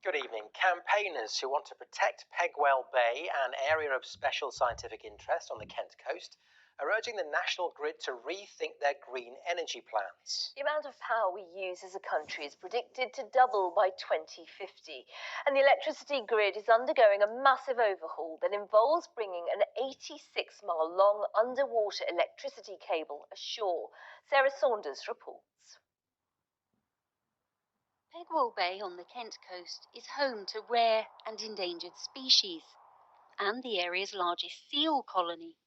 Good evening. Campaigners who want to protect Pegwell Bay, an area of special scientific interest on the Kent coast, are urging the national grid to rethink their green energy plans. The amount of power we use as a country is predicted to double by 2050, and the electricity grid is undergoing a massive overhaul that involves bringing an 86-mile-long underwater electricity cable ashore. Sarah Saunders reports. Pegwell Bay on the Kent coast is home to rare and endangered species, and the area's largest seal colony.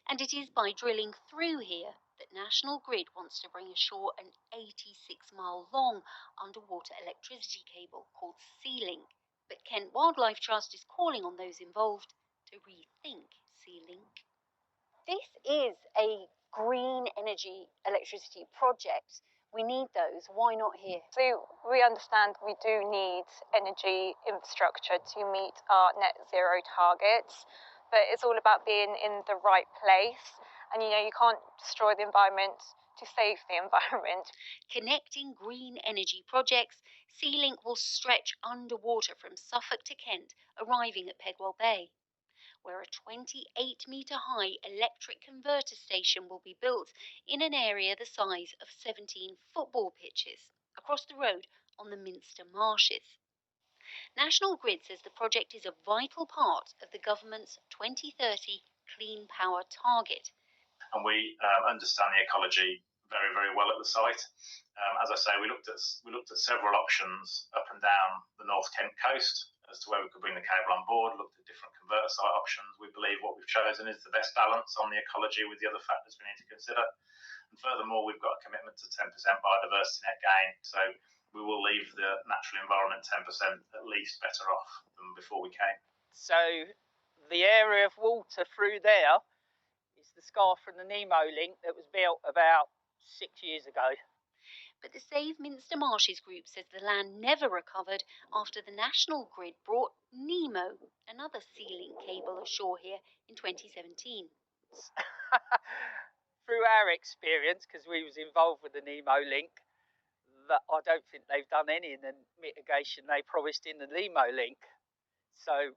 And it is by drilling through here that National Grid wants to bring ashore an 86-mile-long underwater electricity cable called Sea-Link. But Kent Wildlife Trust is calling on those involved to rethink Sea-Link. This is a green energy electricity project. We need those. Why not here? So we understand we do need energy infrastructure to meet our net zero targets, but it's all about being in the right place. And you can't destroy the environment to save the environment. Connecting green energy projects, Sea-Link will stretch underwater from Suffolk to Kent, arriving at Pegwell Bay, where a 28-metre-high electric converter station will be built in an area the size of 17 football pitches across the road on the Minster Marshes. National Grid says the project is a vital part of the government's 2030 clean power target. And we understand the ecology very, very well at the site. As I say, we looked at several options up and down the North Kent coast as to where we could bring the cable on board, looked at different converter site options. We believe what we've chosen is the best balance on the ecology with the other factors we need to consider. And furthermore, we've got a commitment to 10% biodiversity net gain, so we will leave the natural environment 10% at least better off than before we came. So the area of water through there is the scar from the Nemo link that was built about 6 years ago. But the Save Minster Marshes group says the land never recovered after the National Grid brought Nemo, another Sea-Link cable, ashore here in 2017. Through our experience, because we was involved with the Nemo link, that I don't think they've done any in the mitigation they promised in the Nemo link. So,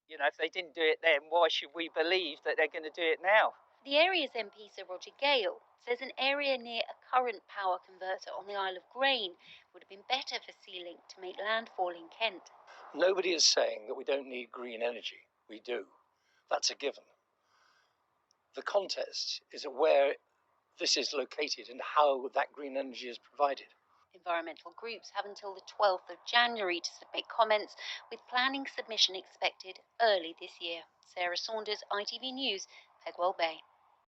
if they didn't do it then, why should we believe that they're going to do it now? The area's MP, Sir Roger Gale, says an area near a current power converter on the Isle of Grain would have been better for Sea-Link to make landfall in Kent. Nobody is saying that we don't need green energy. We do. That's a given. The contest is at where this is located and how that green energy is provided. Environmental groups have until the 12th of January to submit comments, with planning submission expected early this year. Sarah Saunders, ITV News, Pegwell Bay.